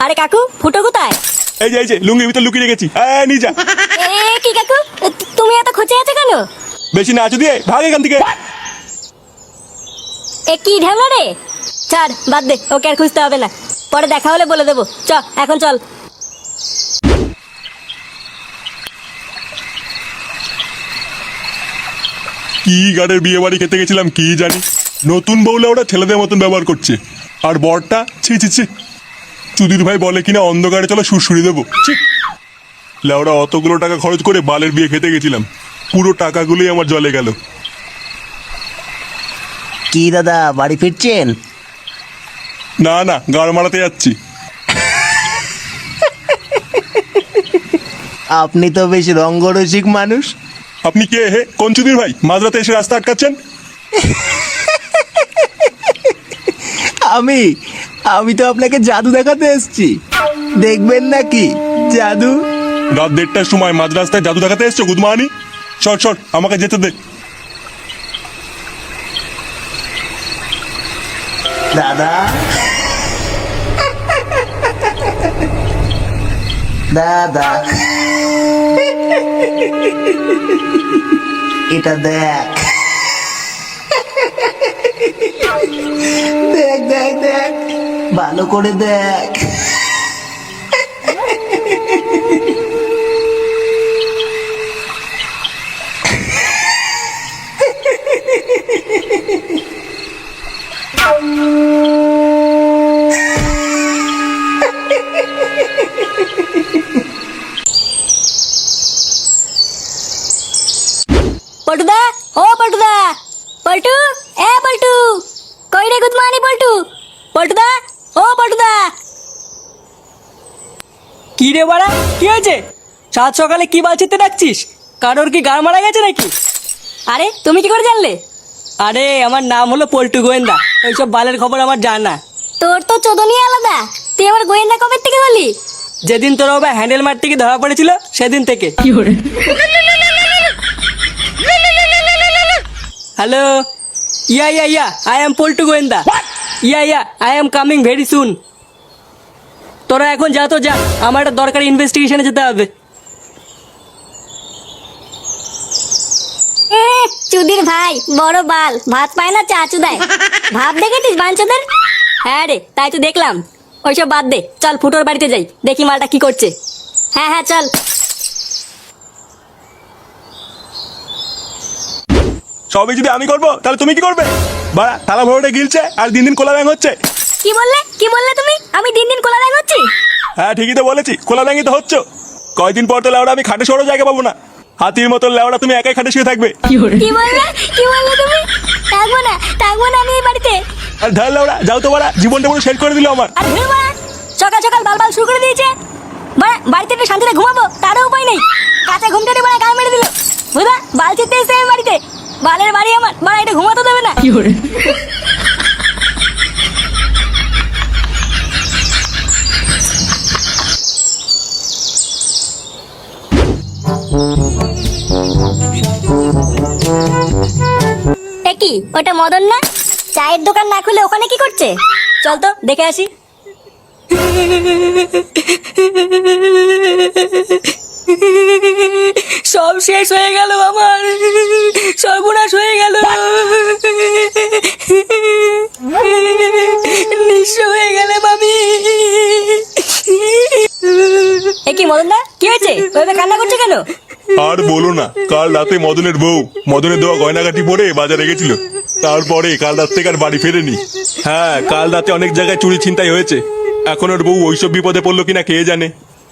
আরে কাকু, ফুটো কোথায়? এই যে লুঙ্গির ভিতর লুকিয়ে রেখেছি, নিয়ে যা। কি কাকু, তুমি এত খোঁচে আছো কেন? বেশি নাচু দিয়ে ভাগ এখান থেকে। কি ঢেমলা রে? ছাড়, বাদ দে, ওকে আর খুঁজতে হবে না, পরে দেখা হলে বলে দেবো। এখন চল। কি গাড়ির বিয়ে বাড়ি খেতে গেছিলাম কি জানি, নতুন বউলে ওরা ছেলেদের মতন ব্যবহার করছে, আর বরটা ছি ছি ছি। চুদির ভাই বলে কিনা অন্ধকারে চলো সুরসুরি দেবো। লেওরা অতগুলো টাকা খরচ করে বালের বিয়ে খেতে গেছিলাম, পুরো টাকাগুলোই আমার জলে গেল। কি দাদা, বাড়ি ফিরছেন? না না, গাড় মারাতে যাচ্ছি। আপনি তো বেশ রঙ্গরসিক মানুষ। আপনি কে হে? কোন চুদির ভাই মাঝরাতে এসে রাস্তা আটকাচ্ছেন? আমি আমি তো আপনাকে জাদু দেখাতে এসেছি, দেখবেন নাকি জাদু? রাত 1:30টার সময় মাঝ রাস্তায় জাদু দেখাতে এসছো গুদমানি? শর্ট আমাকে যেতে দে। দাদা দাদা, এটা দেখ দেখ দেখ দেখ, ভালো করে দেখ। পল্টুদা, ও পল্টুদা, পল্টু, পল্টু, কই রে গুদমানি পল্টু? পল্টুদা, ও পল্টুদা। কি রে বাড়া, কি হয়েছে? সাত সকালে কি বালছিতে ডাকছিস? কারোর কি গাড় মারা গেছে নাকি? আরে তুমি কি করে জানলে? আরে আমার নাম হলো পল্টু গোয়েন্দা, ওইসব বালের খবর আমার জানা। তোর তো চোদনই আলাদা, তুই আবার গোয়েন্দা কবে থেকে হলি? যেদিন তোর বাবা হ্যান্ডেল মারতে গিয়ে ধরা পড়েছিল সেদিন থেকে। Hello, ya I am Paltu গোয়েন্দা। Ya I am coming very soon. তোরা এখন যা তো যা, আমার একটা দরকারি ইনভেস্টিগেশনে যেতে হবে। চুদির ভাই বড় বাল, ভাত পায় না চা চুদায়। ভাব দেখেছিস বাঞ্চদের? হ্যাঁ রে, তাই তো দেখলাম। ওইসব বাদ দে, চল ফুটোর বাড়িতে যাই, দেখি মালটা কি করছে। হ্যাঁ চল। সবই যদি আমি করবো তাহলে তুমি কি করবে? বাড়া থালা ভরে গিলছে আর দিন কোলা ব্যাং হচ্ছে। কি বললে তুমি? আমি দিন কোলা ব্যাং হচ্ছি? হ্যাঁ ঠিকই তো বলেছি, কোলা ব্যাংই তো হচ্ছ। কয়দিন পর তো লেওড়া আমি খাটে সরো জায়গা পাবো না, হাতির মতন লেওড়া তুমি একাই খাটে শুয়ে থাকবে। কি বললে তুমি? থাকবো না আমি এই বাড়িতে। আর ধার লেওড়া যাও তো বাড়া, জীবনটা পুরো শেষ করে দিল আমার। আর ধুর বাড়া, সকাল সকাল বাল শুরু করে দিয়েছে। বাড়া বাড়িতে একটু শান্তিতে ঘুমাবো তারও উপায় নেই, কাছে ঘুমটা বাড়া গাল মেরে দিল। বুঝা বাল চিনতে এসে আমি বাড়িতে, বালের বাড়ি আমার, বাড়া এটা ঘুমাতে দেবে না। কি ওটা মদন না? চায়ের দোকান না খুলে ওখানে কি করছে? চল তো দেখে আসি। সব শেষ হয়ে গেল আমার, সর্বনাশ হয়ে গেল, নিঃস্ব হয়ে গেলাম আমি। কি মদন দা, কি হয়েছে? ওইভাবে কান্না করছে কেন? আর বলো না, কাল রাতে মদনের বউ মদনের দেওয়া গয়নাগাটি পরে বাজারে গেছিল, তারপরে কাল রাত থেকে আর বাড়ি ফেরেনি। হ্যাঁ, কাল রাতে অনেক জায়গায় চুরি ছিনতাই হয়েছে, এখন ওর বউ ওইসব বিপদে পড়লো কিনা কে জানে।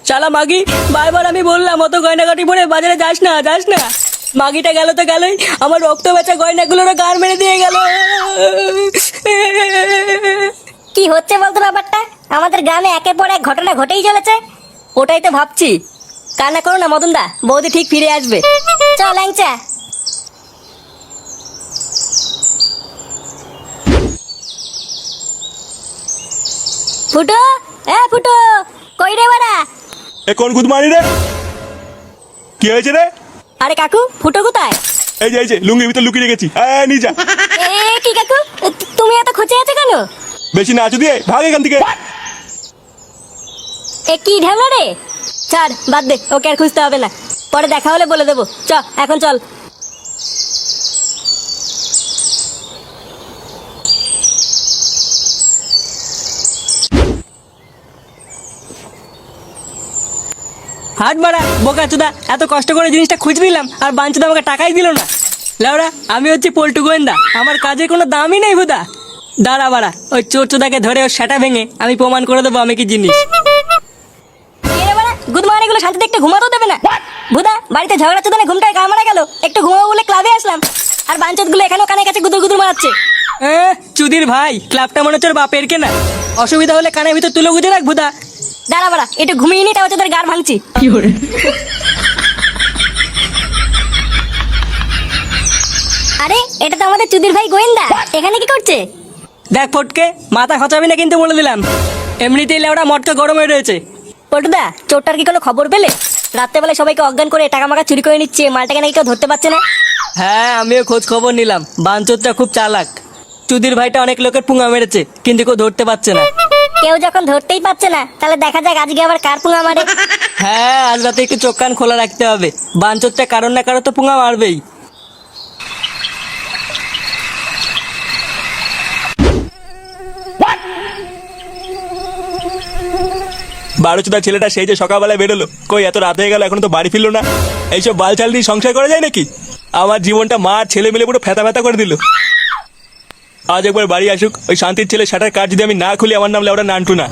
শালা মাগি, বারবার আমি বললাম অত গয়নাগাটি পরে বাজারে যাস না। মাগিটা গেল তো গেলই, আমার রক্ত বেচা গয়নাগুলোরও গার মেরে দিয়ে গেল। কি হচ্ছে বলতো ব্যাপারটা? আমাদের গ্রামে একের পর এক ঘটনা ঘটেই চলেছে। ওটাই তো ভাবছি। কান্না করো না মদন দা, বৌদি ঠিক ফিরে আসবে। চল ল্যাংচা। ফুটো, ফুটো, কই রে বাড়া? এ কোন গুদমানি রে? কি হয়েছে রে? আরে কাকু, ফুটো কোথায়? এই যে লুঙ্গির ভিতর লুকিয়ে রেখেছি, নিয়ে যা। কি কাকু, তুমি এত খোঁচে আছো কেন? বেশি নাচু দিয়ে ভাগ এখান থেকে। এ কি ঢেমনা রে? ছাড়, বাদ দে, ওকে আর খুঁজতে হবে না, পরে দেখা হলে বলে দেবো। এখন চল। হাট বাড়া বোকা চুদা, এত কষ্ট করে জিনিসটা খুঁজে নিলাম আর বাঞ্চুদা আমাকে টাকাই দিল না। লেওড়া, আমি হচ্ছি পল্টু গোয়েন্দা, আমার কাজের কোনো দামই নেই হুদা। দাঁড়া বাড়া, ওই চোর চোদাকে ধরে ওর সেটা ভেঙে আমি প্রমাণ করে দেবো আমি কি জিনিস। গুড মর্নিং গুলো শান্তিতে একটু ঘুমাতেও দেবে না। ভুদা, বাড়িতে ঝগড়া চোদনে ঘুমটায় গা মারা গেল, একটু ঘুমাবো বলে ক্লাবে আসলাম, আর বাঞ্চত গুলো এখানেও কানে কাছে গুদুর গুদুর মারাচ্ছে। চুদির ভাই, ক্লাবটা মনে হচ্ছে ওর বাপের কেনা, অসুবিধা হলে কানের ভিতর তুলে গুজে রাখ ভুদা। দাঁড়া বাড়া, একটু ঘুমিয়ে নি, তাও তোদের গাড় ভাঙছি। আরে, এটা তো আমাদের চুদির ভাই গোয়েন্দা, এখানে কি করছে? দেখ ফটকে, মাথা খচাবি না কিন্তু বলে দিলাম, এমনিতেই লেওড়া মটকা গরম হয়ে রয়েছে। পল্টুদা, চোরটার কি কোনো খবর পেলে? রাত্রেবেলা সবাইকে অজ্ঞান করে টাকা মাকা চুরি করে নিচ্ছে, মালটাকে নাকি কেউ ধরতে পারছে না। হ্যাঁ, আমিও খোঁজ খবর নিলাম, বাঞ্চোরটা খুব চালাক, চুদির ভাইটা অনেক লোকের পুঙা মেরেছে কিন্তু কেউ ধরতে পারছে না। কেউ যখন ধরতেই পারছে না, তাহলে দেখা যাক আজকে আবার কার পুঙা মারে। হ্যাঁ, আজ রাতে একটু চোখ কান খোলা রাখতে হবে, বাঞ্চোরটা কারণ না কারো তো পুঙা মারবেই। বারোচোদা ছেলেটা সেই যে সকালবেলায় বেরোলো, কই এত রাত হয়ে গেল এখনো তো বাড়ি ফিরলো না। এইসব বালচাল দিয়ে সংসার করা যায় নাকি? আমার জীবনটা মা ছেলে মিলে পুরো ফেতা ফেতা করে দিল। আজ একবার বাড়ি আসুক, ওই শান্তির ছেলে শাটার কাজ যদি আমি না খুলি, আমার নাম লেওড়া নান্টু না।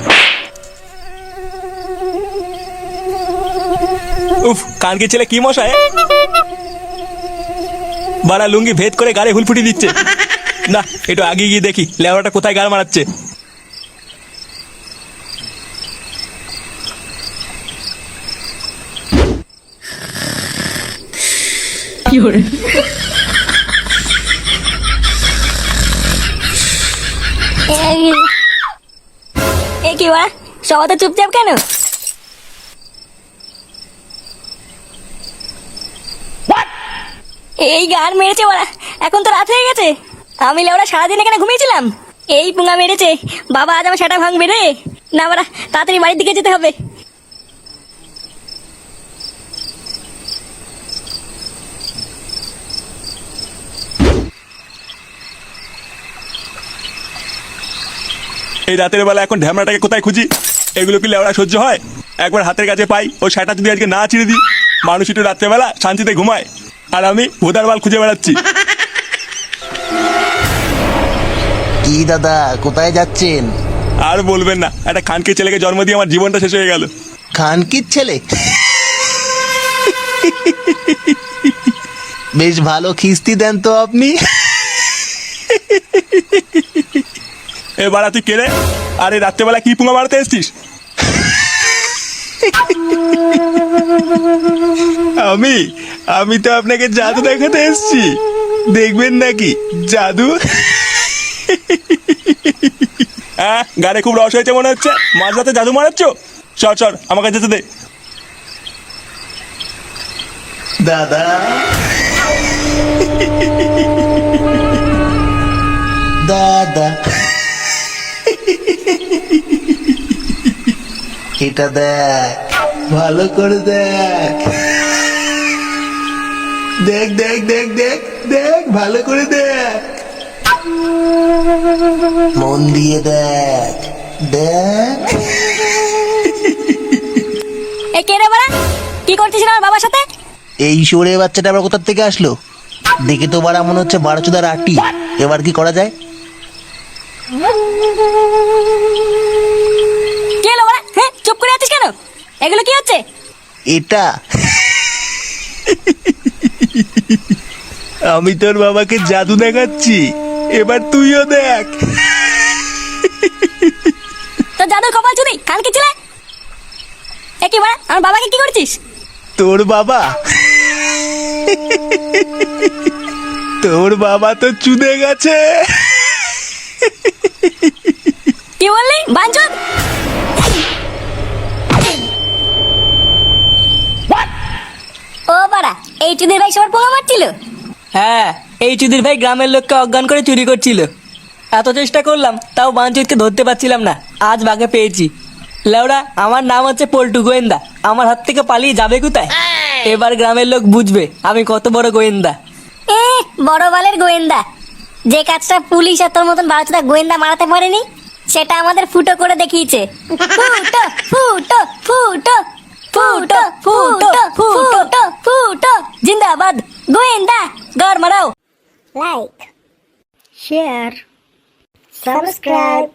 উফ, কানকি ছেলে কি মশায়, বাড়া লুঙ্গি ভেদ করে গাড়ি হুলফুটি দিচ্ছে। না, একটু আগে গিয়ে দেখি লেওড়াটা কোথায় গাড় মারাচ্ছে। এ কি বাড়া, সবাই তো চুপচাপ কেন? এই গান মেরেছে ওরা, এখন তো রাত হয়ে গেছে। আমি লেওরা সারাদিন এখানে ঘুমিয়েছিলাম, এই পুঙ্গা মেরেছে। বাবা, আজ আমার সেটা ভাঙবে রে। না বাড়া, তাড়াতাড়ি বাড়ির দিকে যেতে হবে। এই রাতের বেলা এখন ঢ্যামড়াটাকে কোথায় খুঁজি? এগুলো কি লেওড়া সহ্য হয়? একবার হাতের কাছে পাই, ও সেটা যদি আজকে না ছিঁড়ে দিই, মানুষ একটু রাত্রেবেলা শান্তিতে ঘুমায়, আর আমি ভোদার বাল খুঁজে বেড়াচ্ছি। কি দাদা, কোথায় যাচ্ছেন? আর বলবেন না, একটা খানকে ছেলেকে জন্ম দিয়ে আমার জীবনটা শেষ হয়ে গেল। খানকির ছেলে? বেশ ভালো খিস্তি দেন তো আপনি। এবার তুই কে রে? আরে রাত্রেবেলা কি পুঙ্গা মারতে এসছিস? আমি তো আপনাকে জাদু দেখাতে এসেছি, দেখবেন নাকি জাদু? হ্যাঁ, গাড়ি খুব রস হয়েছে মনে হচ্ছে, মাঝরাতে জাদু মারাচ্ছ। সর সর, আমাকে যেতে দে। দাদা, দাদা, এটা দেখ, ভালো করে দেখ, দেখ দেখ দেখ দেখ দেখ, ভালো করে দেখ, মন দিয়ে দেখ, দেখ। এ কে রে বাড়া, কি করছিস আমার বাবার সাথে? এই শোরে বাচ্চাটা আবার কোথা থেকে আসলো? দেখে তো বাড়া মনে হচ্ছে বারোচোদার আটি। এবার কি করা যায়? কে এলো বাড়া? হ্যাঁ, চুপ করে আছিস কেন? এগুলো কি হচ্ছে? এটা আমি তোর বাবাকে জাদু দেখাচ্ছি, এবার তুইও দেখ। তো জাদুর কপাল চুদি, কান কি ছিলে? এ কি বাড়া, আমার বাবাকে কি করছিস? তোর বাবা? তোর বাবা তো চুদে গেছে। কি বললি বাঞ্চদ? ও বাড়া, এই চুদির ভাই সবার পোঙা মারছিল? হ্যাঁ, এই চুদির ভাই গ্রামের লোককে অজ্ঞান করে চুরি করছিল। এত চেষ্টা করলাম, তাও বাঞ্চুদকে ধরতে পারছিলাম না, আজ বাগে পেয়েছি। লেওড়া আমার নাম হচ্ছে পল্টু গোয়েন্দা, আমার হাত থেকে পালিয়ে যাবে কোথায়? এবার গ্রামের লোক বুঝবে আমি কত বড় গোয়েন্দা। এ বড় বালের গোয়েন্দা। যে কাজটা পুলিশ আর তোর মতন বাচ্চাটা গোয়েন্দা মারাতে পারেনি, সেটা আমাদের ফুটো করে দেখিয়েছে। ফুটো ফুটো ফুটো ফুটো ফুটো ফুটো ফুটো জিন্দাবাদ গোয়েন্দা। গড় মারাও। like, share, subscribe.